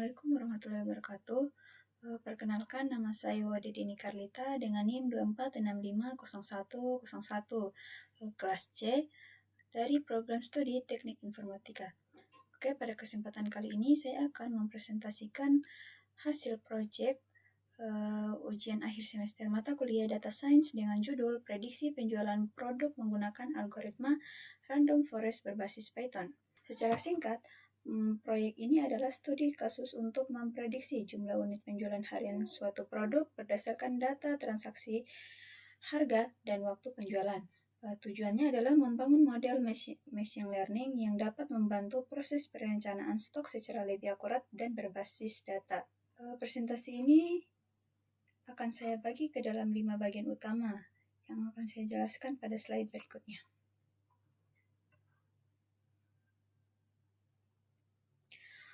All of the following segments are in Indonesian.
Assalamualaikum warahmatullahi wabarakatuh. Perkenalkan, nama saya Wadidini Karlita dengan NIM 24650101 kelas C dari program studi Teknik Informatika. Oke, pada kesempatan kali ini saya akan mempresentasikan hasil proyek ujian akhir semester mata kuliah Data Science dengan judul Prediksi Penjualan Produk Menggunakan Algoritma Random Forest berbasis Python. Secara singkat, proyek ini adalah studi kasus untuk memprediksi jumlah unit penjualan harian suatu produk berdasarkan data transaksi, harga, dan waktu penjualan. Tujuannya adalah membangun model machine learning yang dapat membantu proses perencanaan stok secara lebih akurat dan berbasis data. Presentasi ini akan saya bagi ke dalam 5 bagian utama yang akan saya jelaskan pada slide berikutnya.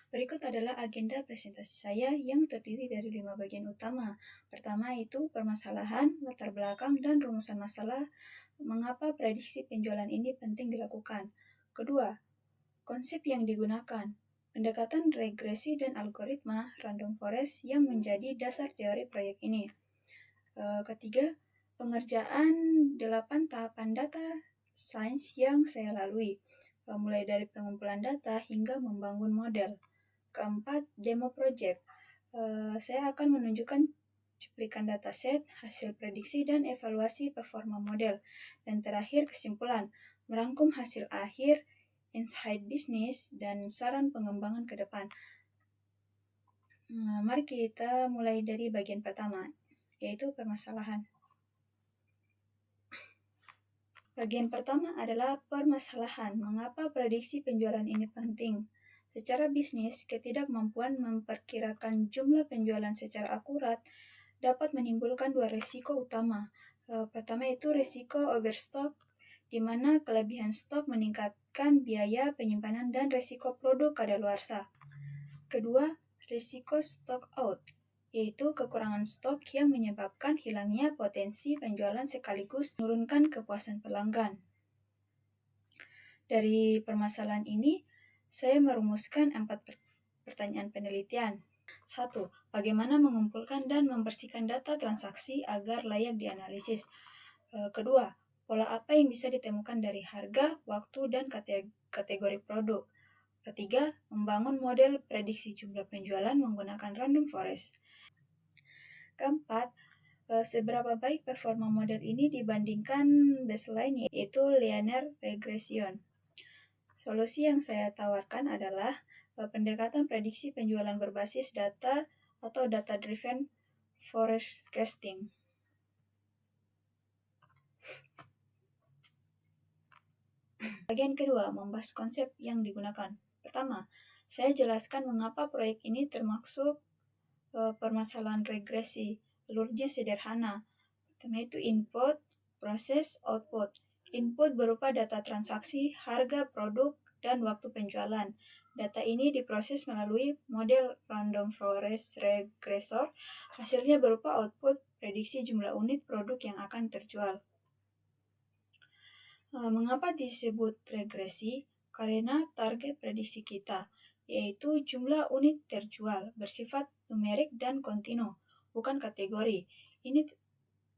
Berikut adalah agenda presentasi saya yang terdiri dari 5 bagian utama. Pertama itu permasalahan, latar belakang, dan rumusan masalah mengapa prediksi penjualan ini penting dilakukan. Kedua, konsep yang digunakan, pendekatan regresi dan algoritma random forest yang menjadi dasar teori proyek ini. Ketiga, pengerjaan 8 tahapan data science yang saya lalui, mulai dari pengumpulan data hingga membangun model. Keempat, demo project. Saya akan menunjukkan cuplikan dataset, hasil prediksi, dan evaluasi performa model. Dan terakhir, kesimpulan, merangkum hasil akhir, insight bisnis, dan saran pengembangan ke depan. Mari kita mulai dari bagian pertama, yaitu permasalahan. Bagian pertama adalah permasalahan. Mengapa prediksi penjualan ini penting? Secara bisnis, ketidakmampuan memperkirakan jumlah penjualan secara akurat dapat menimbulkan 2 risiko utama. Pertama itu risiko overstock, di mana kelebihan stok meningkatkan biaya penyimpanan dan risiko produk kadaluarsa. Kedua, risiko stock out, yaitu kekurangan stok yang menyebabkan hilangnya potensi penjualan sekaligus menurunkan kepuasan pelanggan. Dari permasalahan ini, saya merumuskan 4 pertanyaan penelitian. 1. Bagaimana mengumpulkan dan membersihkan data transaksi agar layak dianalisis? Kedua, pola apa yang bisa ditemukan dari harga, waktu, dan kategori produk? Ketiga, membangun model prediksi jumlah penjualan menggunakan random forest. Keempat, seberapa baik performa model ini dibandingkan baseline, yaitu linear regression. Solusi yang saya tawarkan adalah pendekatan prediksi penjualan berbasis data atau data-driven forecasting. Bagian kedua, membahas konsep yang digunakan. Pertama, saya jelaskan mengapa proyek ini termasuk permasalahan regresi. Alurnya sederhana. Pertama itu input, proses, output. Input berupa data transaksi, harga produk, dan waktu penjualan. Data ini diproses melalui model random forest regressor. Hasilnya berupa output prediksi jumlah unit produk yang akan terjual. Mengapa disebut regresi? Karena target prediksi kita, yaitu jumlah unit terjual, bersifat numerik dan kontinu, bukan kategori. Ini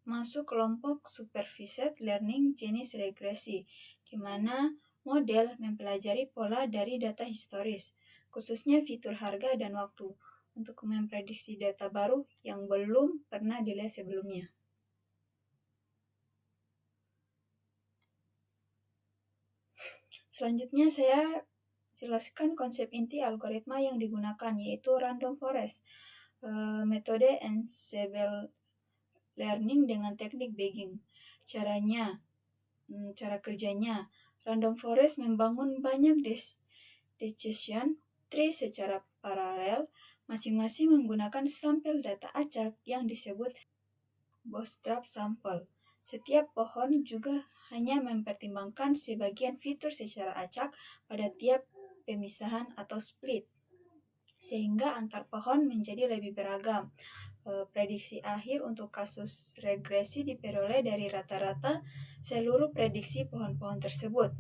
masuk kelompok supervised learning jenis regresi, di mana model mempelajari pola dari data historis, khususnya fitur harga dan waktu, untuk memprediksi data baru yang belum pernah dilihat sebelumnya. Selanjutnya saya jelaskan konsep inti algoritma yang digunakan, yaitu random forest, metode ensemble learning dengan teknik Bayesian. Cara kerjanya, random forest membangun banyak decision tree secara paralel, masing-masing menggunakan sampel data acak yang disebut bootstrap sample. Setiap pohon juga hanya mempertimbangkan sebagian fitur secara acak pada tiap pemisahan atau split, sehingga antar pohon menjadi lebih beragam. Prediksi akhir untuk kasus regresi diperoleh dari rata-rata seluruh prediksi pohon-pohon tersebut.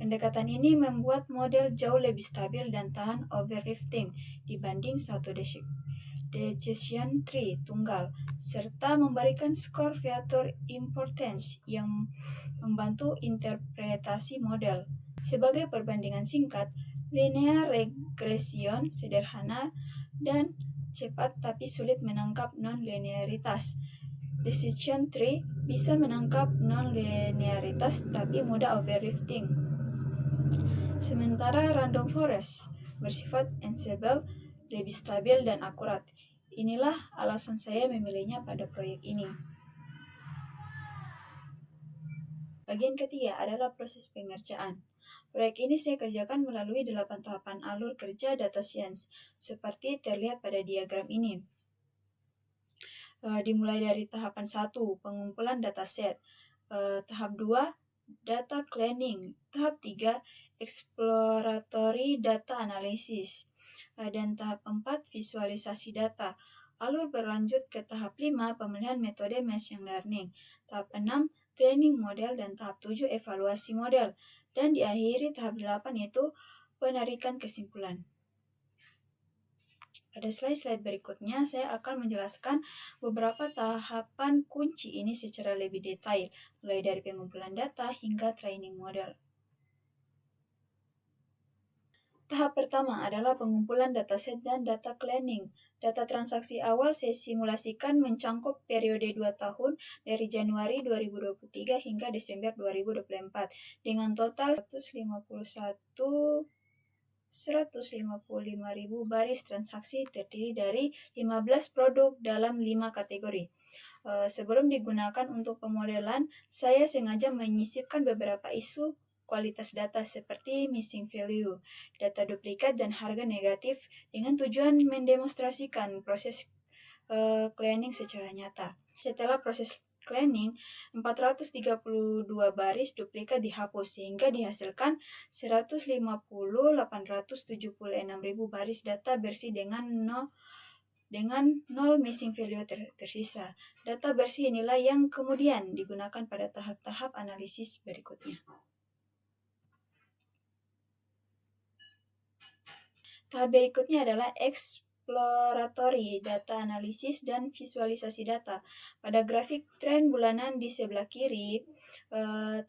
Pendekatan ini membuat model jauh lebih stabil dan tahan overrifting dibanding satu decision tree tunggal, serta memberikan skor fiatur importance yang membantu interpretasi model. Sebagai perbandingan singkat, linear regression sederhana dan cepat tapi sulit menangkap non-linearitas. Decision tree bisa menangkap non-linearitas tapi mudah overrifting. Sementara random forest bersifat ensemble, lebih stabil dan akurat. Inilah alasan saya memilihnya pada proyek ini. Bagian ketiga adalah proses pengerjaan. Proyek ini saya kerjakan melalui 8 tahapan alur kerja data science, seperti terlihat pada diagram ini. Dimulai dari tahapan 1, pengumpulan dataset. Tahap 2, data cleaning. Tahap 3, exploratory data analysis. Dan tahap 4, visualisasi data. Alur berlanjut ke tahap 5, pemilihan metode machine learning. Tahap 6, training model, dan tahap 7, evaluasi model. Dan diakhiri tahap 8 yaitu penarikan kesimpulan. Pada slide-slide berikutnya, saya akan menjelaskan beberapa tahapan kunci ini secara lebih detail, mulai dari pengumpulan data hingga training model. Tahap pertama adalah pengumpulan dataset dan data cleaning. Data transaksi awal saya simulasikan mencangkup periode 2 tahun dari Januari 2023 hingga Desember 2024 dengan total 155.000 baris transaksi terdiri dari 15 produk dalam 5 kategori. Sebelum digunakan untuk pemodelan, saya sengaja menyisipkan beberapa isu kualitas data seperti missing value, data duplikat, dan harga negatif dengan tujuan mendemonstrasikan proses cleaning secara nyata. Setelah proses cleaning, 432 baris duplikat dihapus sehingga dihasilkan 150.876.000 baris data bersih dengan 0 missing value tersisa. Data bersih inilah yang kemudian digunakan pada tahap-tahap analisis berikutnya. Tahap berikutnya adalah exploratory data analisis dan visualisasi data. Pada grafik tren bulanan di sebelah kiri,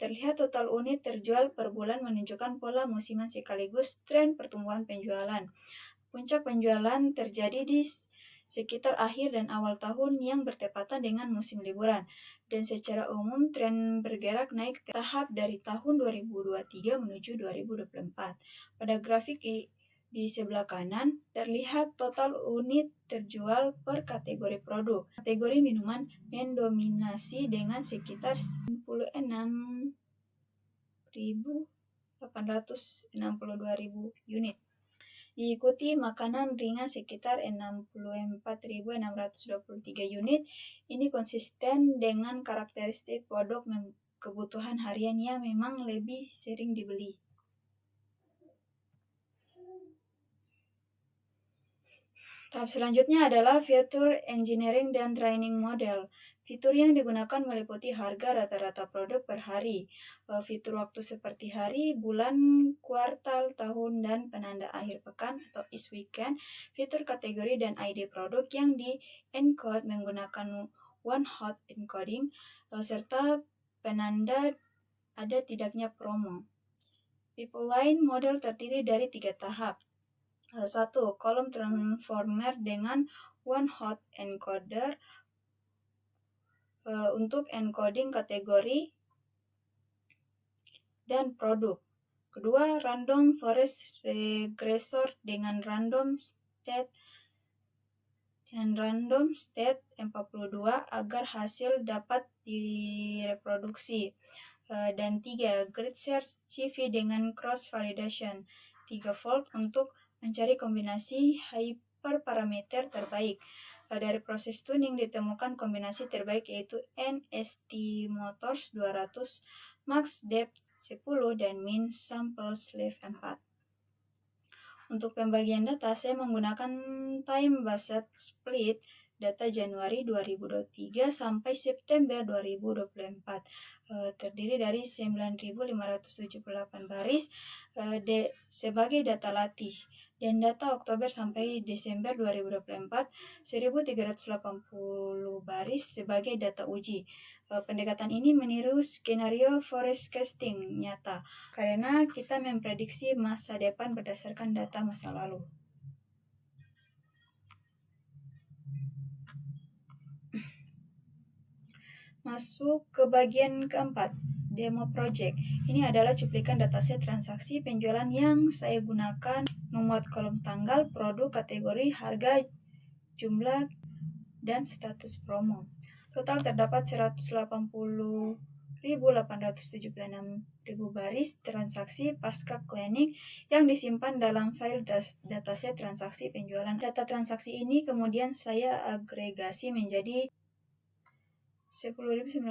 terlihat total unit terjual per bulan menunjukkan pola musiman sekaligus tren pertumbuhan penjualan. Puncak penjualan terjadi di sekitar akhir dan awal tahun yang bertepatan dengan musim liburan. Dan secara umum tren bergerak naik tahap dari tahun 2023 menuju 2024. Pada grafik di sebelah kanan, terlihat total unit terjual per kategori produk. Kategori minuman mendominasi dengan sekitar 96.862.000 unit. Diikuti makanan ringan sekitar 64.623 unit. Ini konsisten dengan karakteristik produk kebutuhan harian yang memang lebih sering dibeli. Tahap selanjutnya adalah fitur engineering dan training model. Fitur yang digunakan meliputi harga rata-rata produk per hari, fitur waktu seperti hari, bulan, kuartal, tahun, dan penanda akhir pekan atau East Weekend, fitur kategori dan ID produk yang di-encode menggunakan one-hot encoding, serta penanda ada tidaknya promo. Pipeline model terdiri dari 3 tahap. 1. Kolom transformer dengan one-hot encoder untuk encoding kategori dan produk. Kedua, random forest regressor dengan random state 42 agar hasil dapat direproduksi. Dan 3. Grid search CV dengan cross validation 3 volt untuk mencari kombinasi hyperparameter terbaik. Dari proses tuning ditemukan kombinasi terbaik yaitu NST-Motors 200, max depth 10, dan min sample sleeve 4. Untuk pembagian data, saya menggunakan time-based split data Januari 2023 sampai September 2024. Terdiri dari 9.578 baris sebagai data latih, dan data Oktober sampai Desember 2024 1.380 baris sebagai data uji. Pendekatan ini meniru skenario forecasting nyata karena kita memprediksi masa depan berdasarkan data masa lalu. Masuk ke bagian keempat, demo project. Ini adalah cuplikan dataset transaksi penjualan yang saya gunakan membuat kolom tanggal, produk, kategori, harga, jumlah, dan status promo. Total terdapat 180.876.000 baris transaksi pasca cleaning yang disimpan dalam file dataset transaksi penjualan. Data transaksi ini kemudian saya agregasi menjadi 10.958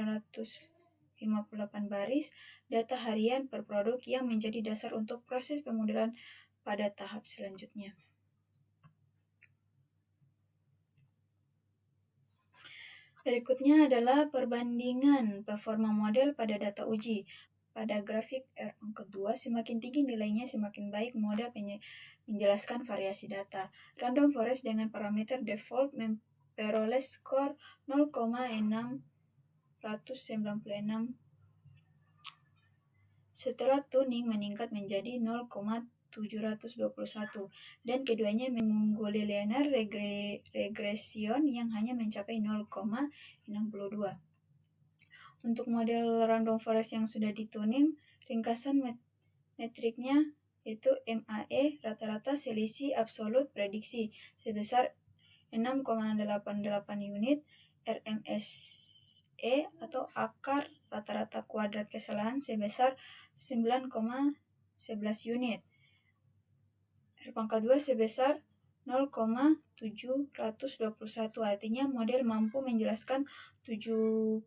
baris data harian per produk yang menjadi dasar untuk proses pemodelan pada tahap selanjutnya. Berikutnya adalah perbandingan performa model pada data uji. Pada grafik R2, semakin tinggi nilainya semakin baik model menjelaskan variasi data. Random forest dengan parameter default memperoleh skor 0,696. Setelah tuning meningkat menjadi 0,721 dan keduanya mengungguli linear regression yang hanya mencapai 0,62. Untuk model random forest yang sudah dituning, ringkasan metriknya yaitu MAE rata-rata selisih absolut prediksi sebesar 6,88 unit, RMSE atau akar rata-rata kuadrat kesalahan sebesar 9,11 unit, R2 sebesar 0,721. Artinya model mampu menjelaskan 72,1%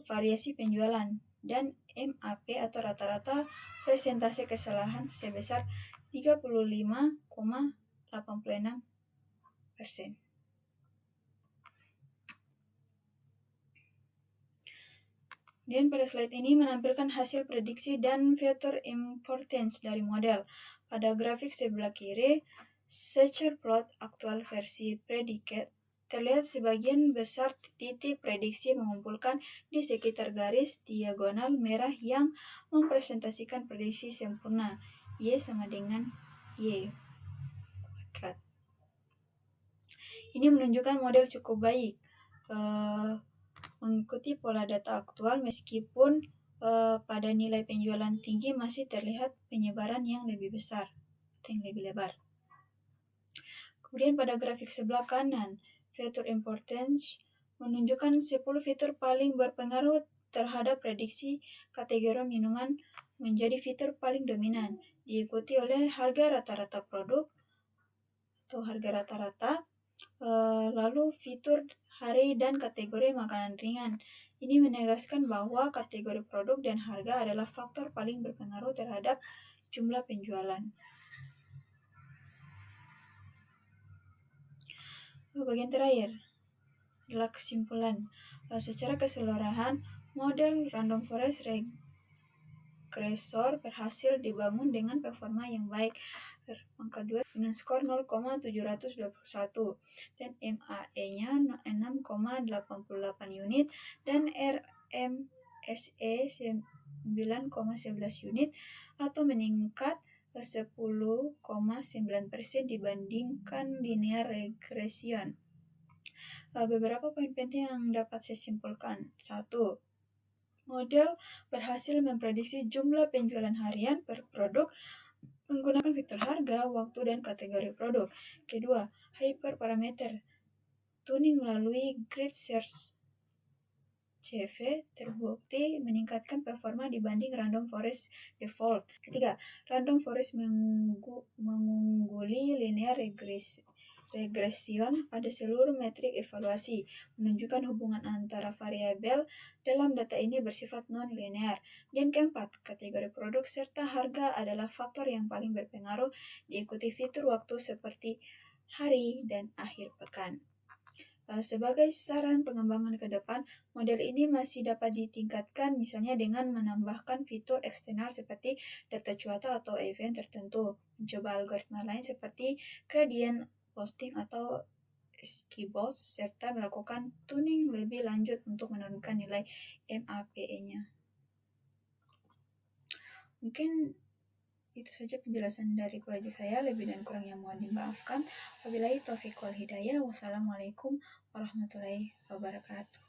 variasi penjualan, dan MAP atau rata-rata presentase kesalahan sebesar 35,86%. Dan pada slide ini menampilkan hasil prediksi dan vector importance dari model. Pada grafik sebelah kiri, Searcher plot aktual versi predicate terlihat sebagian besar titik prediksi mengumpulkan di sekitar garis diagonal merah yang mempresentasikan prediksi sempurna, Y sama dengan Y kuadrat. Ini menunjukkan model cukup baik mengikuti pola data aktual, meskipun pada nilai penjualan tinggi masih terlihat penyebaran yang lebih besar atau yang lebih lebar. Kemudian pada grafik sebelah kanan, vector importance menunjukkan 10 fitur paling berpengaruh terhadap prediksi kategori minuman menjadi fitur paling dominan, diikuti oleh harga rata-rata produk atau harga rata-rata, lalu fitur hari dan kategori makanan ringan. Ini menegaskan bahwa kategori produk dan harga adalah faktor paling berpengaruh terhadap jumlah penjualan. Bagian terakhir adalah kesimpulan. Secara keseluruhan, model random forest regressor berhasil dibangun dengan performa yang baik. Angka 2 dengan skor 0,721 dan MAE-nya 6,88 unit dan RMSE 9,11 unit atau meningkat 10,9% dibandingkan linear regression. Beberapa poin penting yang dapat saya simpulkan. 1. Model berhasil memprediksi jumlah penjualan harian per produk menggunakan fitur harga, waktu, dan kategori produk. Kedua, hyperparameter tuning melalui grid search CV terbukti meningkatkan performa dibanding random forest default. Ketiga, random forest mengungguli linear regression pada seluruh metrik evaluasi, menunjukkan hubungan antara variabel dalam data ini bersifat non-linear. Dan keempat, kategori produk serta harga adalah faktor yang paling berpengaruh, diikuti fitur waktu seperti hari, dan akhir pekan. Sebagai saran pengembangan ke depan, model ini masih dapat ditingkatkan misalnya dengan menambahkan fitur eksternal seperti data cuaca atau event tertentu, mencoba algoritma lain seperti gradient posting atau skibots, serta melakukan tuning lebih lanjut untuk menurunkan nilai MAPE-nya. Mungkin itu saja penjelasan dari proyek saya, lebih dan kurangnya mohon dimaafkan. Wabillahi taufiq wal hidayah. Wassalamualaikum warahmatullahi wabarakatuh.